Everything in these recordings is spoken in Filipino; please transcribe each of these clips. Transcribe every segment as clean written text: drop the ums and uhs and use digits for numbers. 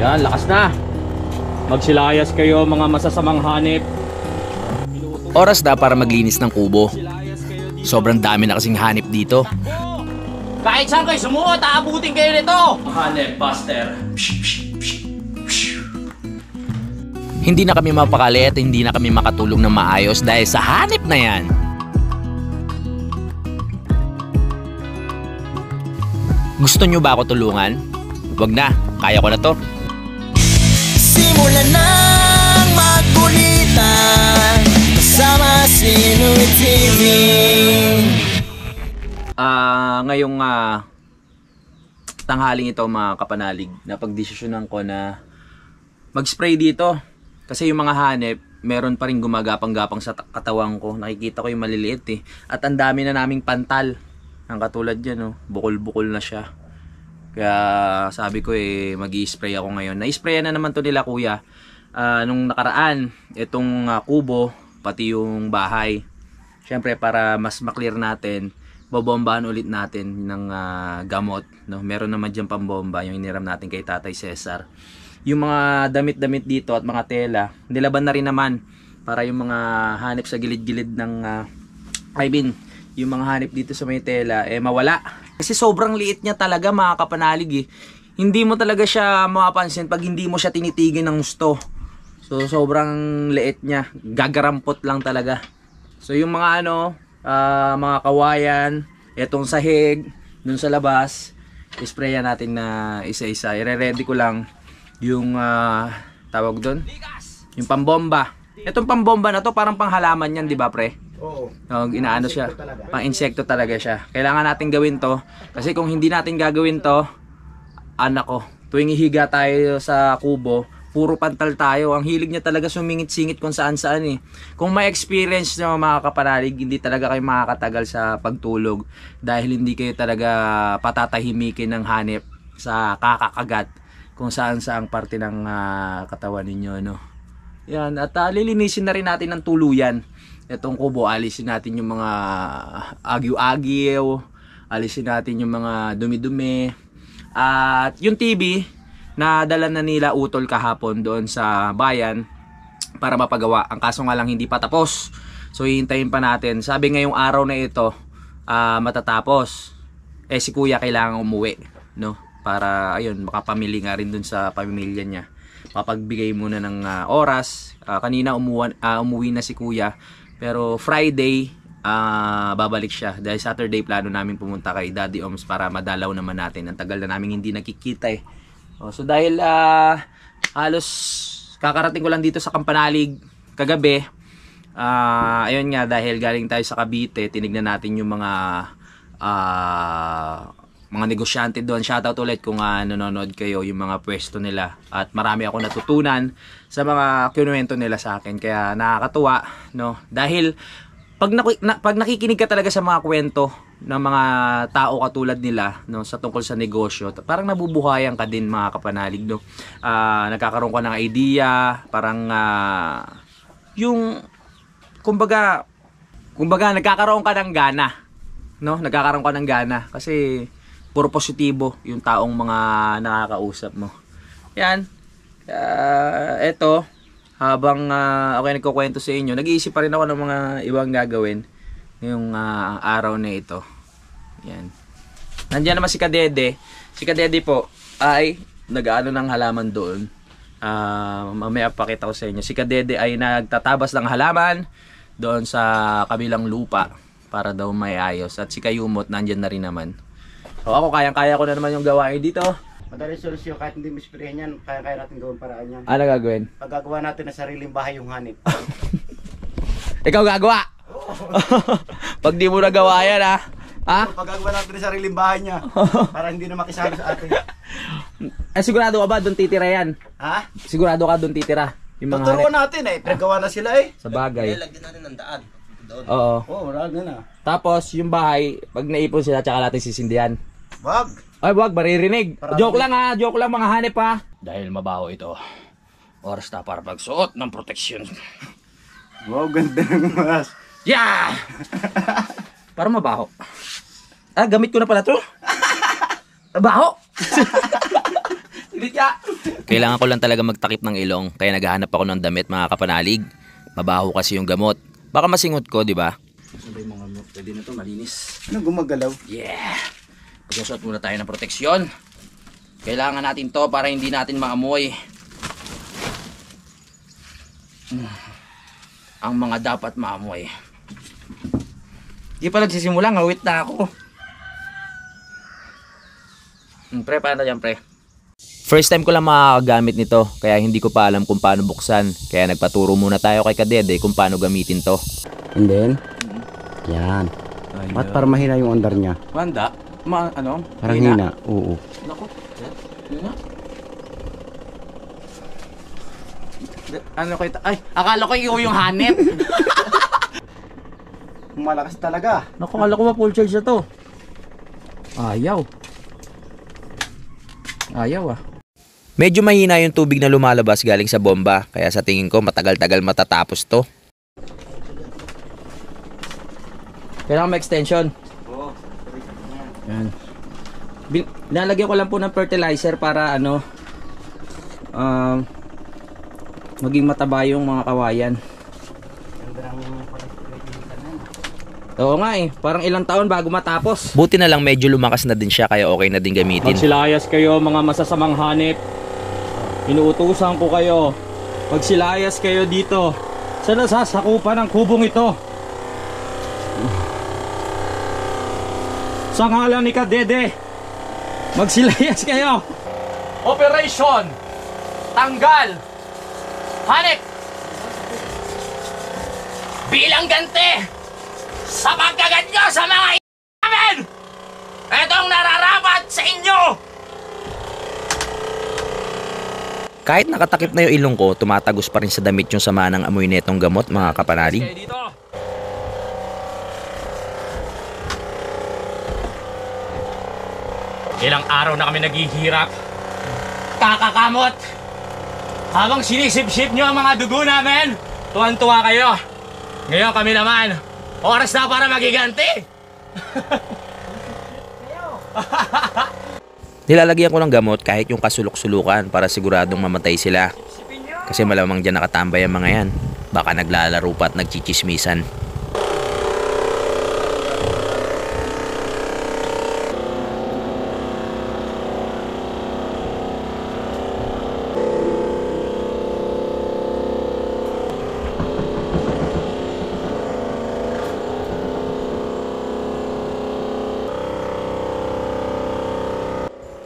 Yan, lakas na. Magsilayas kayo mga masasamang hanip. Oras na para maglinis ng kubo. Sobrang dami na kasing hanip dito. Kahit saan kayo sumuot, aabutin kayo nito! Hanip Buster. Hindi na kami mapakali at hindi na kami makatulong ng maayos dahil sa hanip na yan. Gusto nyo ba ako tulungan? Wag na, kaya ko na to. Simulan ng magkulitan kasama si Inuit TV. Ngayong tanghaling ito mga kapanalig, napagdesisyonan ko na mag-spray dito. Kasi yung mga hanip, meron pa rin gumagapang-gapang sa katawan ko. Nakikita ko yung maliliit eh. At ang dami na naming pantal. Ang katulad dyan, oh, bukol-bukol na siya. Kaya sabi ko mag-i-spray ako ngayon. Na-sprayan na naman to nila kuya. Nung nakaraan, itong kubo, pati yung bahay. Siyempre para mas maklear natin, bobombahan ulit natin ng gamot. No? Meron naman dyan pambomba, yung iniram natin kay Tatay Cesar. Yung mga damit-damit dito at mga tela, nilaban na rin naman para yung mga hanip sa gilid-gilid ng yung mga hanip dito sa may tela mawala. Kasi sobrang liit niya talaga mga kapanalig eh. Hindi mo talaga siya mapapansin pag hindi mo siya tinitigin ng gusto. So sobrang liit niya, gagarampot lang talaga. So yung mga mga kawayan, etong sahig dun sa labas, isprayan natin na isa-isa. I-ready ko lang yung tawag doon, yung pambomba. Itong pambomba na to parang panghalaman yan, di ba pre? Oo. Inaano siya, pang insekto talaga siya. Kailangan natin gawin to kasi kung hindi natin gagawin to, anak ko, tuwing ihiga tayo sa kubo, puro pantal tayo. Ang hilig niya talaga sumingit-singit kung saan-saan eh. Kung may experience nyo mga kapanalig, hindi talaga kayo makakatagal sa pagtulog dahil hindi kayo talaga patatahimikin ng hanip sa kakakagat kung saan-saang parte ng katawan ninyo, no? Yan, at lilinisin na rin natin ng tuluyan itong kubo. Alisin natin yung mga agyo-agyo, alisin natin yung mga dumi-dumi. At yung TV na dala na nila utol kahapon doon sa bayan para mapagawa. Ang kaso nga lang hindi pa tapos. So hihintayin pa natin. Sabi ngayong araw na ito matatapos. Si kuya kailangan umuwi, no? Para ayun, makapamili nga rin dun sa pamilya niya. Papagbigay muna ng oras. Kanina umuwi na si kuya. Pero Friday, babalik siya. Dahil Saturday plano namin pumunta kay Daddy Oms para madalaw naman natin. Ang tagal na namin hindi nakikita eh. So dahil halos kakarating ko lang dito sa Kampanalig kagabi. Ayun nga, dahil galing tayo sa Cavite, tinignan natin yung mga negosyante doon. Shoutout ulit kung nanonood kayo, yung mga pwesto nila. At marami ako natutunan sa mga kinuwento nila sa akin. Kaya nakakatuwa, no? Dahil pag nakikinig ka talaga sa mga kwento ng mga tao katulad nila, no, sa tungkol sa negosyo, parang nabubuhayan ka din mga kapanalig, no? Nagkakaroon ka ng idea, parang yung kumbaga nagkakaroon ka ng gana, no? Nagkakaroon ka ng gana kasi puro positibo yung taong mga nakakausap mo. Yan. Eto, habang ako ay nagkukwento sa inyo, nag-iisip pa rin ako ng mga ibang gagawin ngayong araw na ito. Yan. Nandiyan naman si Kadede. Si Kadede po ay nag-aano ng halaman doon. Mamaya pakita ko sa inyo. Si Kadede ay nagtatabas ng halaman doon sa kabilang lupa para daw may ayos. At si Kayumot nandiyan na rin naman. So ako kayang-kaya ko na naman yung gawain dito. Madaling solusyon, kahit hindi mo sprayan yan, kaya natin gawin paraan yan. Ano gagawin? Pagagawa natin na sariling bahay yung hanip. Ikaw gagawa! Pag di mo nagawa yan ha? Pagagawa natin na sariling bahay niya, para hindi na makisalo sa atin. Sigurado ka ba doon titira yan? Ha? Sigurado ka doon titira? Yung mga tuturuan natin pinagawa na sila Sa bagay. Lagyan natin ng daan. Oo. Marami na. Tapos yung bahay, pag naipon sila, tsaka natin sisindihan. Wag! Ay, wag, maririnig. Joke lang ha, joke lang mga hanip ha. Dahil mabaho ito, oras na para magsuot ng proteksyon. Wow, ganda ng mas. Yeah! Para mabaho. Gamit ko na pala to. Mabaho! Saglit ya. Kailangan ko lang talaga magtakip ng ilong, kaya naghahanap ako ng damit mga kapanalig. Mabaho kasi yung gamot. Baka masingot ko, di ba? Sabay mga gamot, pwede na to, malinis. Ano gumagalaw? Yeah! Pagkasuot muna tayo ng proteksyon. Kailangan natin to para hindi natin maamoy ang mga dapat maamoy. Di pa nagsisimula, ngawit na ako. Pre, paano yan, pre? First time ko lang makakagamit nito, kaya hindi ko pa alam kung paano buksan. Kaya nagpaturo muna tayo kay Kadede kung paano gamitin to. And then, yan. At para mahina yung andar niya. Manda? Ano? Parang hina. Oo. Naku. Hina? Ano kayo? Ay, akala ko ikaw yung hanep. Malakas talaga. Naku, akala ko ba full charge na to? Ayaw. Ayaw ah. Medyo mahina yung tubig na lumalabas galing sa bomba, kaya sa tingin ko matagal-tagal matatapos to. Kailangan may extension. Oo. Yan. Nalagyan ko lang po ng fertilizer para ano maging mataba yung mga kawayan. Oo nga eh, parang ilang taon bago matapos. Buti na lang medyo lumakas na din siya, kaya okay na din gamitin. Magsilayas kayo mga masasamang hanip. Inuutusan ko kayo. Magsilayas kayo dito sa nasasakupan ng kubong ito. Sa ngalan ni Kadede, magsilayas kayo. Operation Tanggal Hanip bilang ganti sa pagkagat nyo sa mga namin. Itong nararapat sa inyo. Kahit nakatakip na yung ilong ko, tumatagos pa rin sa damit yung sama ng amoy netong gamot, mga kapanalig. Dito. Ilang araw na kami naghihirap, kakakamot, habang sinisip-sip nyo ang mga dugo namin. Tuwan-tuwa kayo. Ngayon kami naman, oras na para magiganti. Nilalagyan ko ng gamot kahit yung kasulok-sulukan para siguradong mamatay sila. Kasi malamang dyan nakatambay ang mga yan. Baka naglalaro pa at nagchichismisan.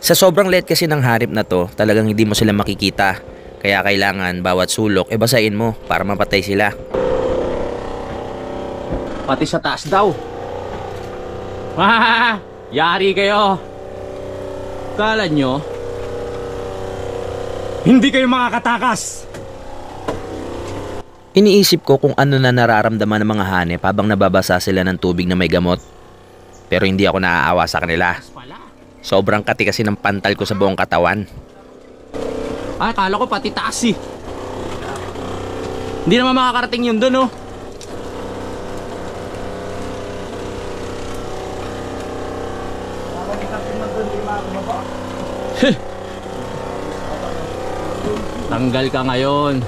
Sa sobrang liit kasi ng harip na to, talagang hindi mo sila makikita. Kaya kailangan bawat sulok basahin mo para mapatay sila. Pati sa taas daw. Yari kayo. Kala nyo, hindi kayo makakatakas. Iniisip ko kung ano na nararamdaman ng mga hanep habang nababasa sila ng tubig na may gamot. Pero hindi ako naaawa sa kanila. Sobrang kati kasi ng pantal ko sa buong katawan. Ay, akala ko pati taas eh. Hindi naman makakarating yun dun, oh. Tanggal ka ngayon.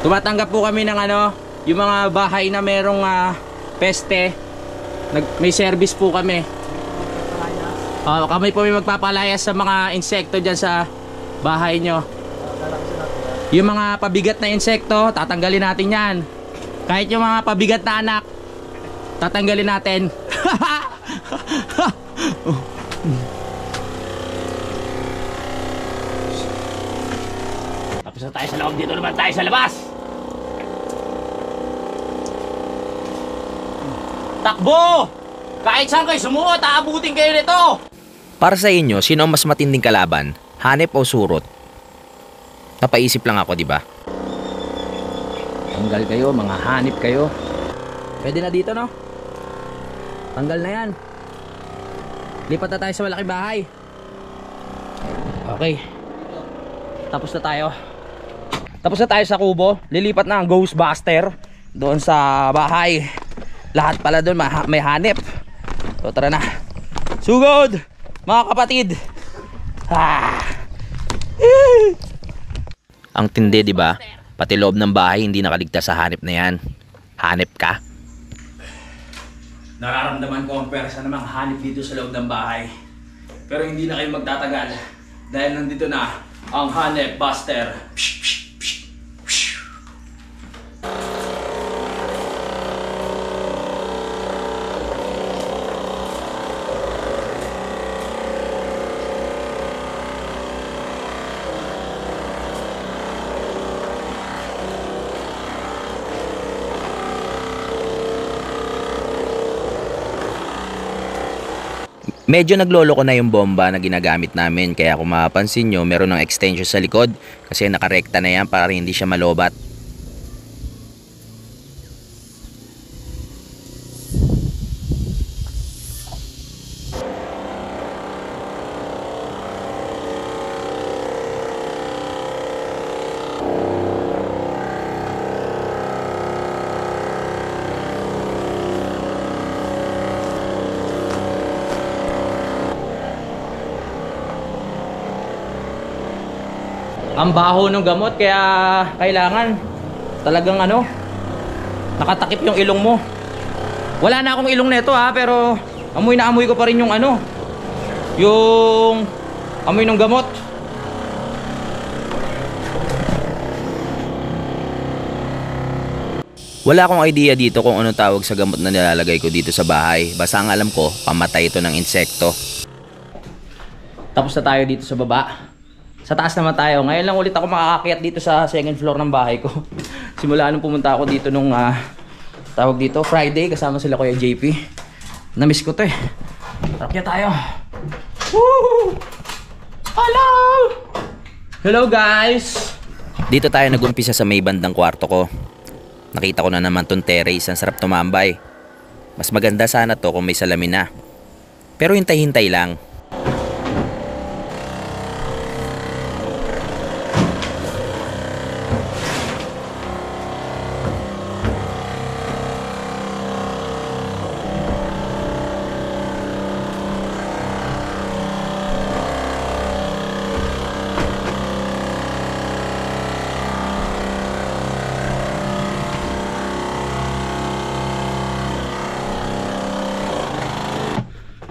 Tumatanggap po kami ng ano, yung mga bahay na merong peste. May service po kami. Kami po may magpapalayas sa mga insekto dyan sa bahay nyo. Yung mga pabigat na insekto, tatanggalin natin yan. Kahit yung mga pabigat na anak, tatanggalin natin. Tapos na tayo sa loob, dito naman tayo sa labas. Takbo! Kahit saan kayo sumuot, aabutin kayo nito! Para sa inyo, sino ang mas matinding kalaban? Hanep o surot? Napaisip lang ako, di ba? Tanggal kayo, mga hanip kayo. Pwede na dito, no? Tanggal na yan. Lipat na tayo sa malaking bahay. Okay. Tapos na tayo. Tapos na tayo sa kubo. Lilipat na ang Ghostbuster doon sa bahay. Lahat pala doon may hanip. So tara na. Sugod! mga kapatid. Ang tindi, di ba? Pati loob ng bahay hindi nakaligtas sa hanip na yan. Hanip ka? Nararamdaman ko ang pwersa namang hanip dito sa loob ng bahay. Pero hindi na kayo magtatagal dahil nandito na ang Hanep Buster. Medyo nagloloko na yung bomba na ginagamit namin, kaya kung mapapansin nyo, meron ng extension sa likod kasi nakarekta na yan para hindi siya malobat. Ang baho ng gamot kaya kailangan talagang ano, nakatakip yung ilong mo. Wala na akong ilong nito ha, pero amoy na amoy ko pa rin yung ano, yung amoy ng gamot. Wala akong idea dito kung anong tawag sa gamot na nilalagay ko dito sa bahay. Basta ang alam ko, pamatay ito ng insekto. Tapos na tayo dito sa baba. Sa taas naman tayo. Ngayon lang ulit ako makakakyat dito sa second floor ng bahay ko. Simula nung pumunta ako dito nung tawag dito, Friday, kasama sila Kuya JP. Namiss ko to eh. Akyat tayo. Woo! Hello! Hello guys! Dito tayo nag-umpisa sa may bandang kwarto ko. Nakita ko na naman tong terrace, ang sarap tumambay. Mas maganda sana to kung may salamin na. Pero hintay-hintay lang.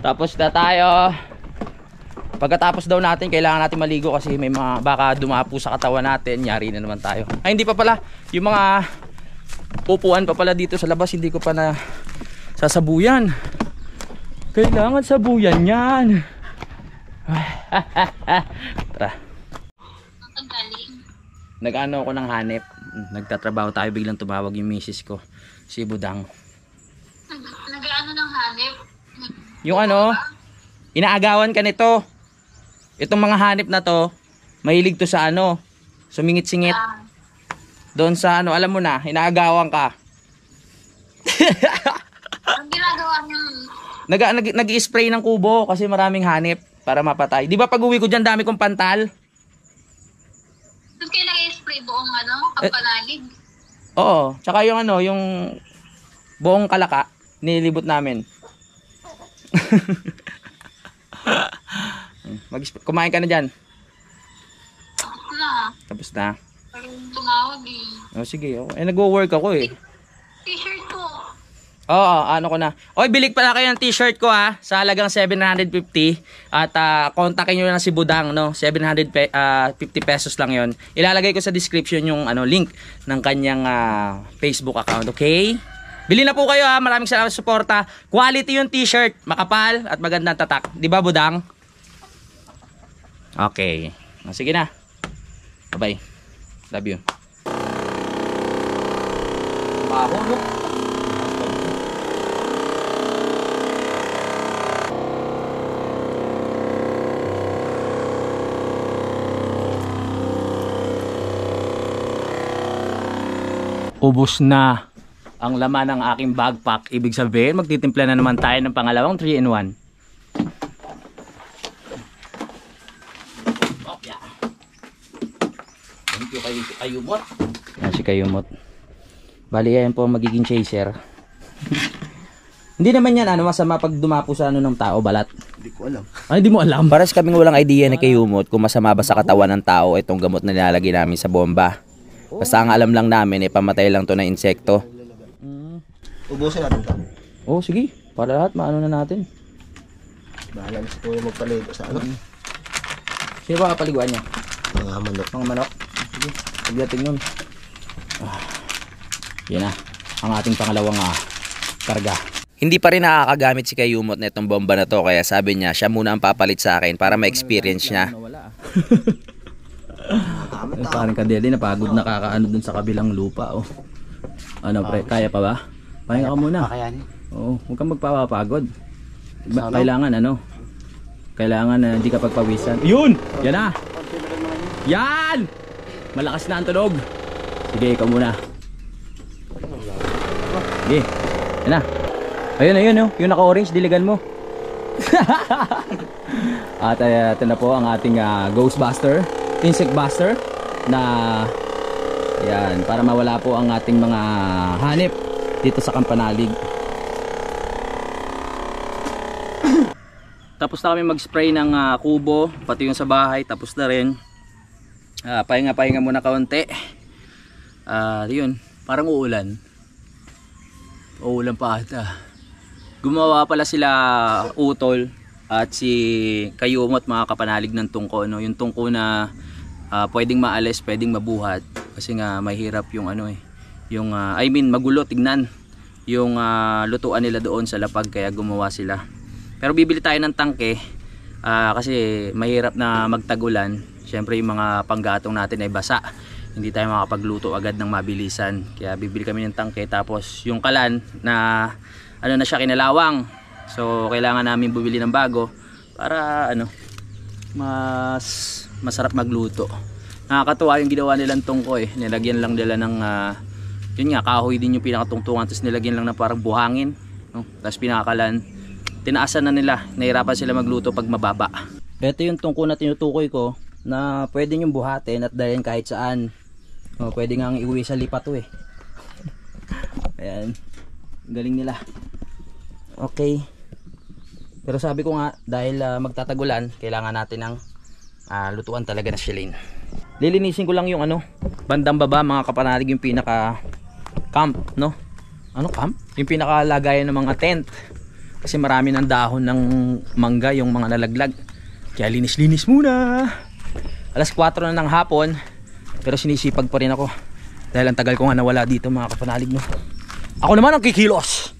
Tapos na tayo. Pagkatapos daw natin, kailangan natin maligo kasi may mga baka dumapo sa katawan natin. Yari na naman tayo. Ay, hindi pa pala. Yung mga upuan pa pala dito sa labas, hindi ko pa na sasabuyan. Kailangan sabuyan yan. Tara. Nag-ano ako ng hanep. Nagtatrabaho tayo, biglang tumawag yung misis ko, si Budang. Nag-ano ng hanep? Yung ano, inaagawan ka nito. Itong mga hanip na to, mahilig to sa ano, sumingit-singit. Doon sa ano, alam mo na, inaagawan ka. Ang ginagawa niyo? Nag-i-spray ng kubo kasi maraming hanip para mapatay. Di ba pag uwi ko dyan, dami kong pantal? Doon kayo nag-spray buong ano, kampanalig? Oo, tsaka yung ano, yung buong kalaka, nilibot namin. Kumain ka na dyan. Tapos na. Tapos na. Parang tumawag eh. Oh, sige, oh. Nag-work ako eh. T-shirt ko. Oo, ano ko na. Oy, bilig pala kayo ng t-shirt ko ha, sa halagang 750. At kontakin nyo na si Budang, no? 750 pesos lang yon. Ilalagay ko sa description yung ano, link ng kanyang Facebook account, okay? Bili na po kayo ha, maraming salamat sa suporta. Quality yung t-shirt, makapal at magandang tatak. Di ba, Budang? Okay. Sige na. Bye-bye. Love you. Baho, no? Ubus na ang laman ng aking backpack. Ibig sabihin, magtitimpla na naman tayo ng pangalawang 3-in-1. Oh, yeah. Thank you kay Kayumot. Yan si Kayumot. Bali, yan po ang magiging chaser. Hindi naman yan ano, masama pag dumapo sa ano ng tao, balat. Hindi ko ko alam. Ay, hindi mo alam. Pares kaming walang idea ni Kayumot kung masama ba sa katawan ng tao itong gamot na nilalagay namin sa bomba. Basta ang alam lang namin pamatay lang to na insekto. Ubusin natin ito. Oh, sige. Para lahat, maano na natin. Bahala na si Kuya magpaligo sa ano. Sino ba kapaliguan niya? Mga manok. Mga manok? Sige, pagdating nun. Yan na, ang ating pangalawang karga. Hindi pa rin nakakagamit si Kayumot na itong bomba na to, kaya sabi niya siya muna ang papalit sa akin para ma-experience niya. Parang kadeli, napagod na kakaano dun sa kabilang lupa. Oh. Ano pre, kaya pa ba? Pahinga ka muna. Kakayanin. Oo, huwag kang magpapapagod. Kailangan kailangan hindi ka pagpawisan. Yun! Yan na! Yan! Malakas na ang tunog. Sige, ikaw muna. Sige, yan na. Ayun, yung naka-orange, diligan mo. At ito na po ang ating Ghostbuster, Insect Buster na yan, para mawala po ang ating mga hanip dito sa Kampanalig. Tapos na kami mag-spray ng kubo, pati yung sa bahay, tapos na rin. Pahinga muna kaunti. Yun, parang uulan. Uulan pa ata. Gumawa pala sila Utol at si Kayumot, mga kapanalig ng tungko, no? Yung tungko na pwedeng maalis, pwedeng mabuhat kasi nga mahirap yung yung magulo tignan yung lutuan nila doon sa lapag, kaya gumawa sila. Pero bibili tayo ng tangke kasi mahirap na magtagulan. Siyempre yung mga panggatong natin ay basa, hindi tayo makapagluto agad ng mabilisan, kaya bibili kami ng tangke. Tapos yung kalan na na siya, kinalawang, so kailangan namin bumili ng bago para mas masarap magluto. Nakakatuwa yung ginawa nilang tungko nilagyan lang nila ng yun nga, kahoy din yung pinakatungtungan, tapos nilagyan lang ng parang buhangin, no? Tapos pinakalan, tinaasan na nila, nahirapan sila magluto pag mababa. Ito yung tungko na tinutukoy ko na pwede nyo buhatin at dalhin kahit saan. Pwede nga iuwi sa lipa to ayan, galing nila. Okay, pero sabi ko nga, dahil magtatagulan, kailangan natin ng lutuan talaga na shilin. Lilinisin ko lang yung bandang baba, mga kapanalig, yung pinaka camp, no? Camp? Yung pinakalagayan ng mga tent, kasi marami ng dahon ng mangga yung mga nalaglag, kaya linis-linis muna. Alas 4 na ng hapon, pero sinisipag pa rin ako dahil ang tagal ko nga nawala dito, mga kapanalig, no? Ako naman ang kikilos.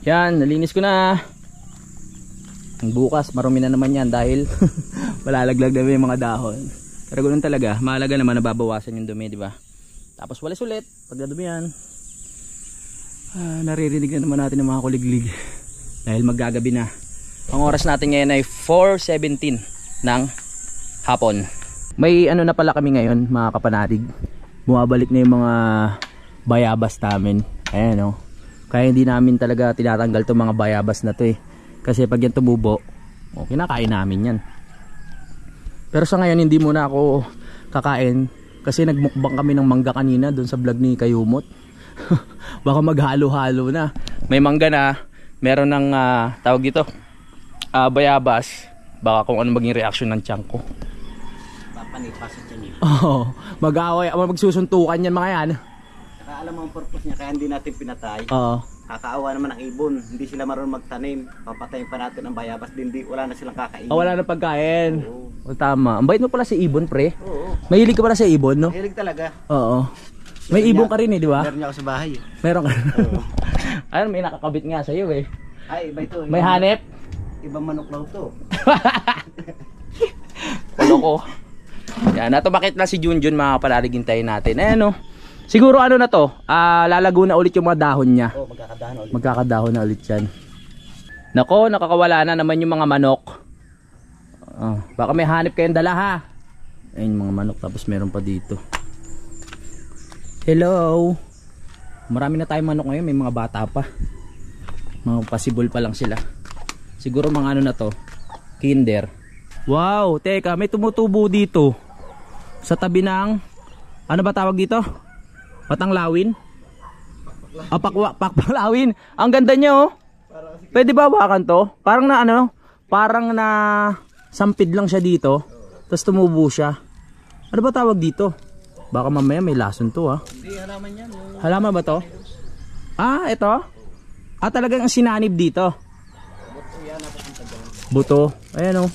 Yan, nalinis ko na. Bukas marumi na naman yan dahil malalaglag na yung mga dahon. Pero ganoon talaga, mahalaga naman nababawasan yung dumi, di ba? Tapos walis ulit pag nadumi yan. Naririnig na naman natin ng mga kuliglig dahil maggagabi na. Ang oras natin ngayon ay 4:17 ng hapon. May na pala kami ngayon, mga kapanalig. Bumabalik na yung mga bayabas namin. Ayan, oh. Kaya hindi namin talaga tinatanggal itong mga bayabas na to kasi pag yan tumubo, kinakain namin yan. Pero sa ngayon hindi muna ako kakain kasi nagmukbang kami ng mangga kanina doon sa vlog ni Kayumot. Baka maghalo-halo na. May mangga na, meron ng tawag dito, bayabas, baka kung ano maging reaction ng tiyan ko. Papanipas sa tiyan niya. Oo, mag-away, magsusuntukan yan mga yan. Saka alam mo ang purpose niya, kaya hindi natin pinatay. Oo. Kakaawa naman ang ibon, hindi sila marunong magtanim. Papatayin pa natin ang bayabas, hindi, wala na silang kakainin. Wala na pagkain. Oo. O, tama. Ang bait mo pala sa ibon, pre. Oo. Mahilig ka pala sa ibon, no? Hilig talaga. Oo. May ibon ka rin eh, di ba? Meron niya ako sa bahay. Meron ka. Oo. Ayun, may nakakabit nga sa'yo eh. Ay, iba ito. May hanep. Ibang manok lang to. Palo ko. Yan, natumakit na si Junjun, mga kapalalig, hintayin natin. Eh, no? Siguro ano na to, lalago na ulit yung mga dahon niya. Oh, magkakadahan ulit. Magkakadahon na ulit yan. Nako, nakakawala na naman yung mga manok. Baka may hanip kayong dala ha. Ayun mga manok, tapos meron pa dito. Hello. Marami na tayong manok ngayon, may mga bata pa. Mga possible pa lang sila. Siguro mga ano na to, kinder. Wow, teka, may tumutubo dito. Sa tabi ng, ano ba tawag dito? Patanglawin? Pakpaklawin. Ang ganda niya oh. Pwede ba hawakan to? Parang na ano, parang na sampid lang siya dito. Tapos tumubo siya. Ano ba tawag dito? Baka mamaya may lason to ha. Hindi, halaman yan. Halaman ba to? Ito? Talagang sinanib dito. Buto. Ayan oh.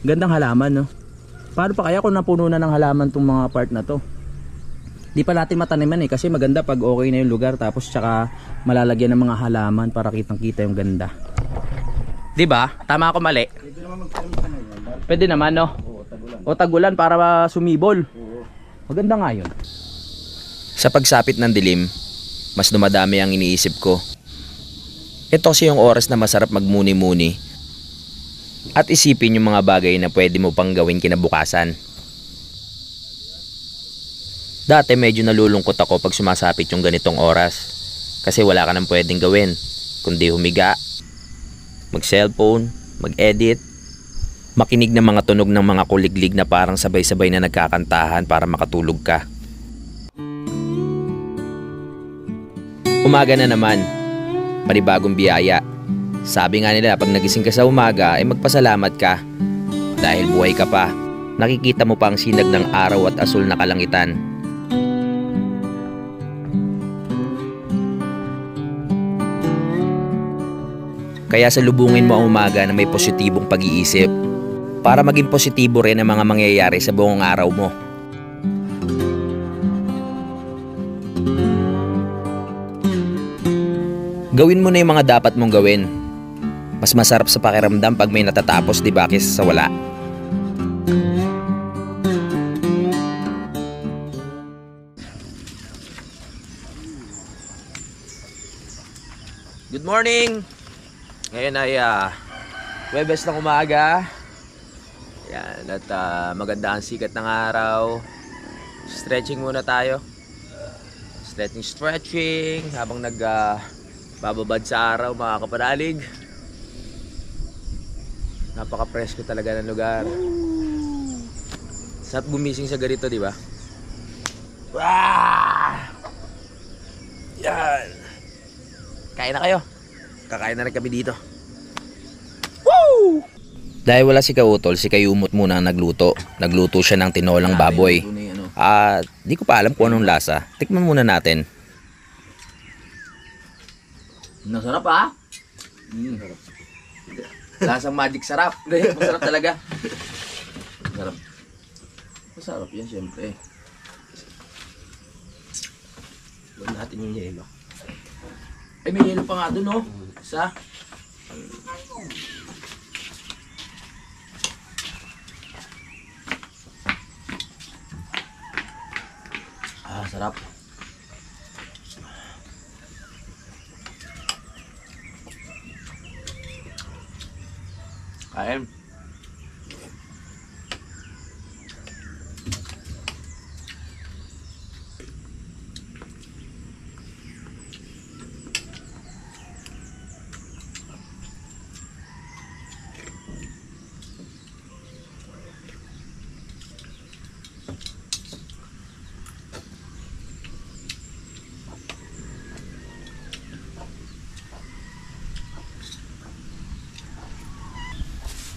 Gandang halaman no. Paano pa kaya kung napuno na ng halaman tong mga part na to? Di pa natin mataniman eh, kasi maganda pag okay na yung lugar, tapos tsaka malalagyan ng mga halaman para kitang kita yung ganda. Di ba? Tama ako mali? Pwede naman magtanim ka ngayon. Pwede naman no? Oo, tagulan. O tagulan para sumibol. Oo. Maganda nga yun. Sa pagsapit ng dilim, mas dumadami ang iniisip ko. Ito kasi yung oras na masarap magmuni-muni at isipin yung mga bagay na pwede mo pang gawin kinabukasan. Dati medyo nalulungkot ako pag sumasapit yung ganitong oras kasi wala ka nang pwedeng gawin kundi humiga, mag-cellphone, mag-edit, makinig ng mga tunog ng mga kuliglig na parang sabay-sabay na nagkakantahan para makatulog ka. Umaga na naman, panibagong biyaya. Sabi nga nila pag nagising ka sa umaga ay magpasalamat ka dahil buhay ka pa. Nakikita mo pa ang sinag ng araw at asul na kalangitan. Kaya salubungin mo ang umaga na may positibong pag-iisip para maging positibo rin ang mga mangyayari sa buong araw mo. Gawin mo na yung mga dapat mong gawin. Mas masarap sa pakiramdam pag may natatapos, di ba, kaysa sa wala. Good morning! Ngayon ay Huwebes ng umaga. Yan, at maganda ang sikat ng araw. Stretching muna tayo. Stretching habang bababad sa araw, mga kapanalig. Napaka-presko talaga ng lugar. Sarap gumising sa ganito, di ba? Yan. Kain na kayo. Kakain na rin kami dito. Woo! Dahil wala si Kautol, si Kayumot muna ang nagluto. Nagluto siya ng tinolang baboy. Di ko pa alam kung anong lasa. Tikman muna natin. Nasarap ha? Lasang magic sarap. Masarap talaga. Masarap. Masarap yan syempre. Huwag natin yung yelo. Ay, may yelo pa nga dun, no? Isa. Sarap. Kain.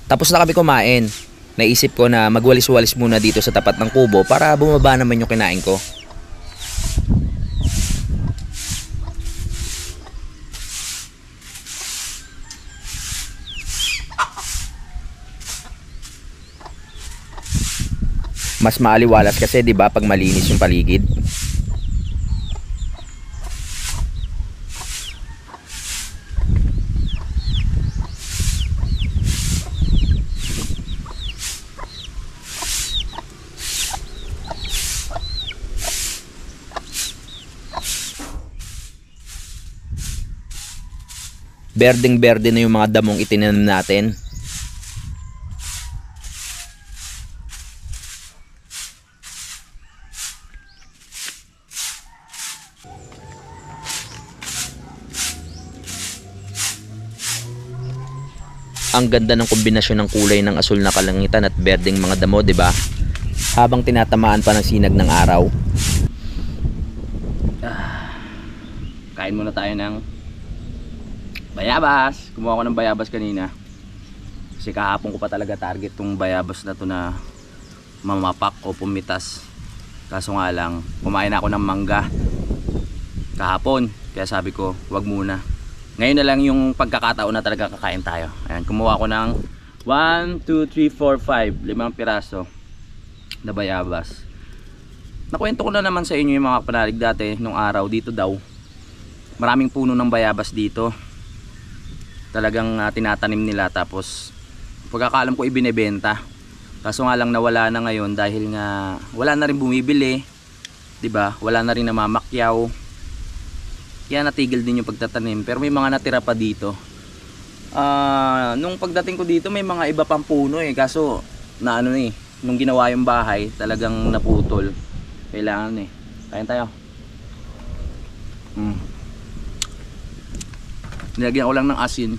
Tapos na kami kumain. Naisip ko na magwalis-walis muna dito sa tapat ng kubo para bumaba naman yung kinain ko. Mas maaliwalas kasi 'di ba pag malinis yung paligid. Berdeng-berde na yung mga damong itinanim natin. Ang ganda ng kombinasyon ng kulay ng asul na kalangitan at berdeng mga damo, 'di ba? Habang tinatamaan pa ng sinag ng araw. Kain muna tayo ng bayabas. Kumuha ko ng bayabas kanina. Kasi kahapon ko pa talaga target tong bayabas na to na mamapak o pumitas. Kaso nga lang, kumain ako ng mangga kahapon. Kaya sabi ko, wag muna. Ngayon na lang yung pagkakataon na talaga kakain tayo. Ayan, kumuha ko ng 1, 2, 3, 4, 5 5 piraso na bayabas. Nakwento ko na naman sa inyo yung mga kapanalig dati nung araw dito daw. Maraming puno ng bayabas dito. Talagang tinatanim nila, tapos pagkakaalam ko ibinebenta. Kaso nga lang nawala na ngayon dahil nga wala na rin bumibili, 'di ba? Wala na rin namamakyaw. Kaya natigil din yung pagtatanim, pero may mga natira pa dito. Nung pagdating ko dito may mga iba pang puno kaso na nung ginawa yung bahay talagang naputol. Kailangan kain tayo. Nilagyan ko lang ng asin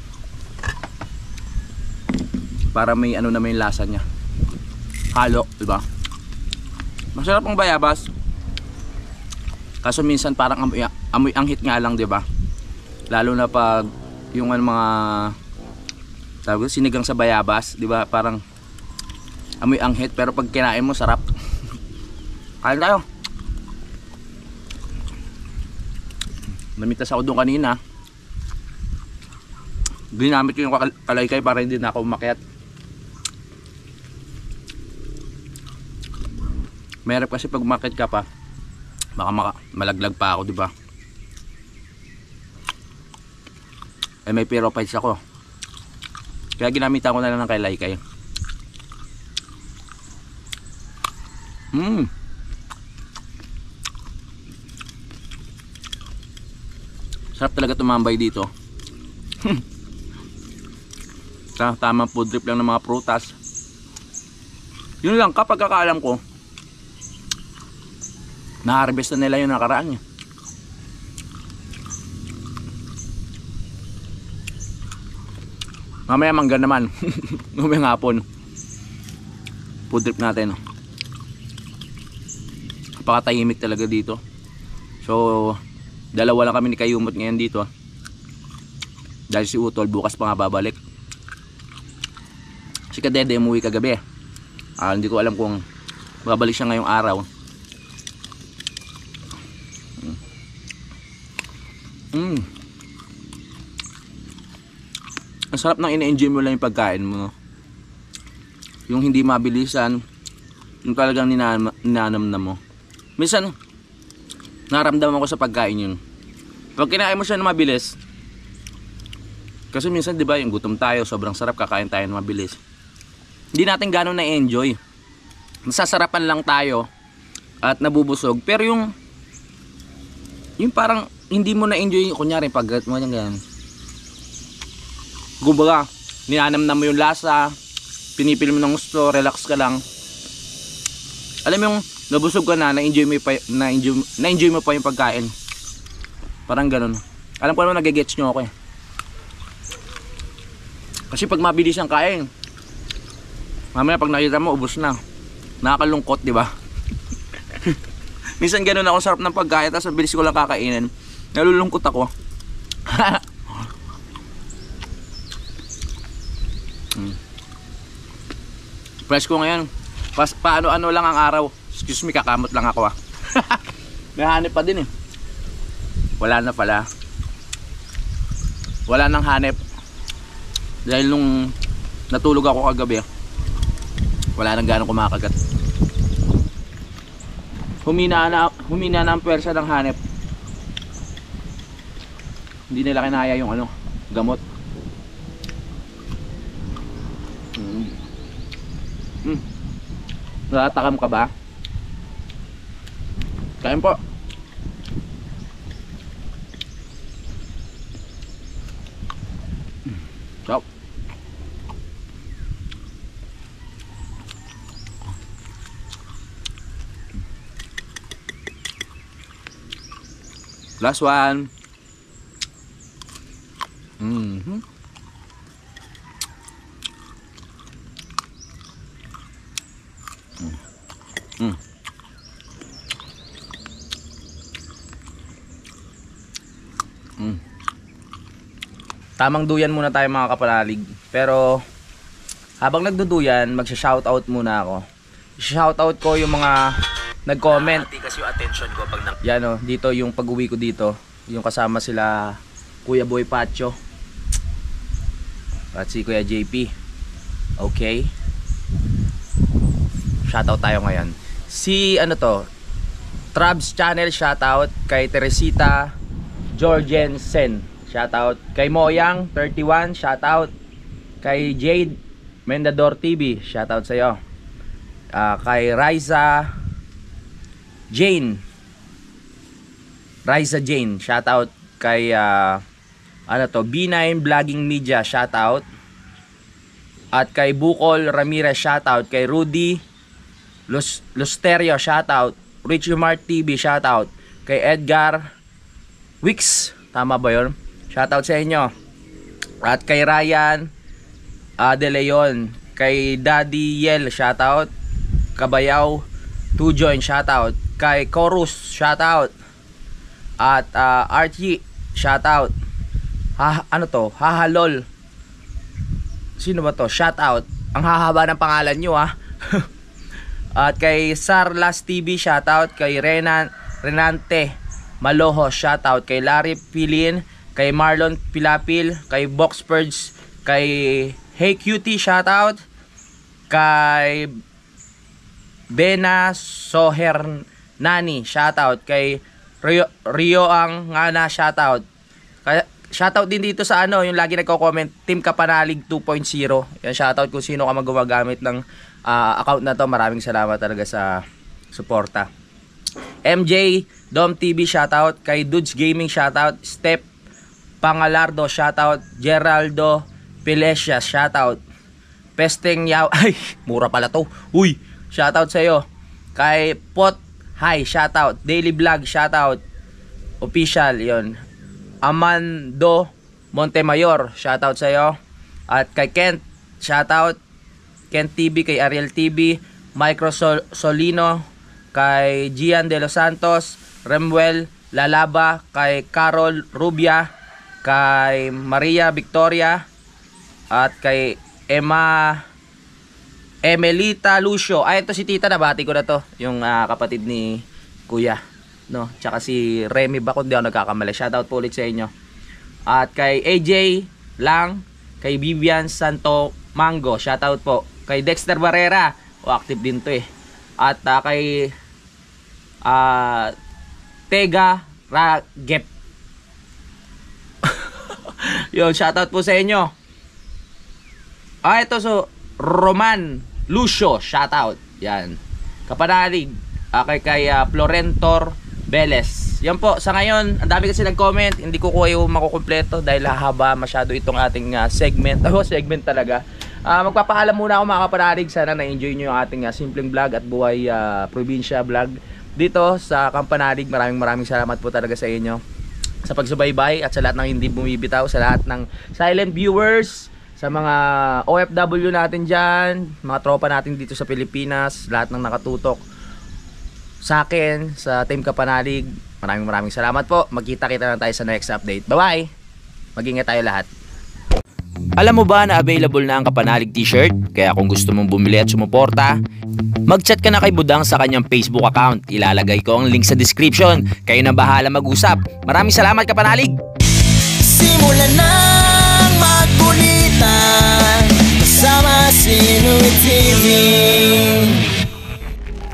para may naman yung lasa niya. Halo, diba? Masarap ang bayabas. Kaso minsan parang amoy anghit nga lang, diba? Lalo na pag yung mga tawag sinigang sa bayabas, diba? Parang amoy anghit, pero pag kinain mo sarap. Kain tayo. Namitas ako doon kanina. Ginamit ko yung kalaykay para hindi na ako umakyat. Mahirap kasi pag umakyat ka pa, baka malaglag pa ako, diba? May pyrophites ako. Kaya ginamitan ko na lang ng kalaykay. Sarap talaga tumambay dito. Tamang food trip lang ng mga prutas. Yun lang, kapag kakaalam ko na-harvest na nila yung nakaraan niya. Mamaya mangga naman. Mamaya hapon food trip natin. Napakatahimik talaga dito. So dalawa lang kami ni Kayumot ngayon dito. Dahil si Utol bukas pa nga babalik. Si Kadede umuwi kagabi. Hindi ko alam kung babalik siya ngayong araw. Ang sarap nang ina-enjoy mo lang yung pagkain mo. Yung hindi mabilisan, yung talagang ninanamnam mo. Minsan naramdaman ko sa pagkain yun. Pag kinain mo siya na mabilis, kasi minsan 'di ba yung gutom tayo, sobrang sarap kakain tayo na mabilis. Hindi natin gano'n na-enjoy. Nasasarapan lang tayo at nabubusog, pero yung parang hindi mo na-enjoy, kunyari pag mo ganyan. Kumbaga, ninanamnam mo yung lasa, pinipil mo ng gusto, relax ka lang. Alam mo yung nabusog ka na-enjoy mo pa yung pagkain. Parang ganun. Alam ko naman nagigets nyo ako Kasi pag mabilis ang kain, mamaya pag nakita mo, ubos na. Nakakalungkot, di ba? Minsan ganun ako, sarap ng pagkain, tapos bilis ko lang kakainin. Nalulungkot ako. Presko ngayon. Paano-ano lang ang araw. Excuse me, kakamot lang ako May hanip pa din Wala na pala. Wala nang hanip. Dahil nung natulog ako kagabi, wala nang ganong kumakagat. Humina na ang pwersa ng hanip. Hindi nila kinaya yung gamot. Natatakam ka ba? Kain po. Sarap. Last one. Tamang duyan muna tayo mga kapanalig. Pero habang nagduduyan, magsha-shoutout muna ako. I-shoutout ko yung mga nag-comment. Kasi yung attention ko pag yan dito yung pag-uwi ko dito, yung kasama sila Kuya Boy Pacho at si Kuya JP. Okay. Shoutout tayo ngayon. Si Trabs Channel, shoutout kay Teresita Jorgensen. Shoutout kay Moyang 31, shoutout kay Jade Mendador TV, shoutout sa iyo. Kay Riza Jane, shoutout kay B9 Vlogging Media, shoutout. At kay Bukol Ramirez, shoutout. Kay Rudy Lusterio, shoutout. Richie Mart TV, shoutout. Kay Edgar Wicks, tama ba yun? Shoutout sa inyo. At kay Ryan De Leon, kay Daddy Yel, shoutout. Kabayaw to join, shoutout. Kay Chorus, shoutout. At Archie, shoutout. Hahalol. Sino ba to? Shoutout. Ang hahaba ng pangalan nyo At kay Sarlas TV, shoutout. Kay Renante Maloho, shoutout. Kay Larry Pilin, kay Marlon Pilapil, kay Box Purge, kay Hey Cutie, shoutout. Kay Bena Soher Nani, shoutout. Kay Rio ang ngana, shoutout. Shoutout din dito sa yung lagi nagko-comment, Team Kapanalig 2.0. Yan, shoutout kung sino ka gumagamit ng account na to. Maraming salamat talaga sa suporta. MJ Dom TV, shoutout. Kay Dudes Gaming, shoutout. Step Pangalardo, shoutout. Geraldo Pilesia, shoutout. Pesteng Yaw, ay, mura pala to. Uy, shoutout sa iyo. Kay Pot Hi, shoutout. Daily Vlog, shoutout. Official, yon. Amando Montemayor, shoutout sa iyo. At kay Kent, shoutout. Kent TV, kay Ariel TV, Micro Solino, kay Gian De Los Santos, Remuel Lalaba, kay Carol Rubia, kay Maria Victoria, at kay Emelita Lucio. Ay, ito si Tita, nabati ko na to. Yung kapatid ni Kuya, no? Tsaka si Remy ba, kung di ako nagkakamali. Shoutout po ulit sa inyo. At kay AJ Lang, kay Vivian Santo Mango, shoutout po. Kay Dexter Barrera, active din to At kay Tega Ragep. Yun, shoutout po sa inyo. Ito Roman Lucio, shoutout. Yan. Kapanalig, kay Florentor Veles. Yan po, sa ngayon, ang dami kasi nag-comment. Hindi ko kayo makukumpleto dahil hahaba masyado itong ating segment. Segment talaga. Magpapaalam muna ako mga kapanalig. Sana na-enjoy nyo yung ating simpleng vlog at buhay probinsya vlog dito sa Kampanalig. Maraming salamat po talaga sa inyo sa pagsubaybay at sa lahat ng hindi bumibitaw, sa lahat ng silent viewers, sa mga OFW natin dyan, mga tropa natin dito sa Pilipinas, lahat ng nakatutok sa akin, sa Team Kapanalig. Maraming salamat po. Magkita-kita na tayo sa next update. Bye-bye! Mag-ingat tayo lahat. Alam mo ba na available na ang Kapanalig t-shirt? Kaya kung gusto mong bumili at sumuporta, mag-chat ka na kay Budang sa kanyang Facebook account. Ilalagay ko ang link sa description. Kayo na bahala mag-usap. Maraming salamat, Kapanalig! Simulan nang magkulitan kasama si Inuit TV.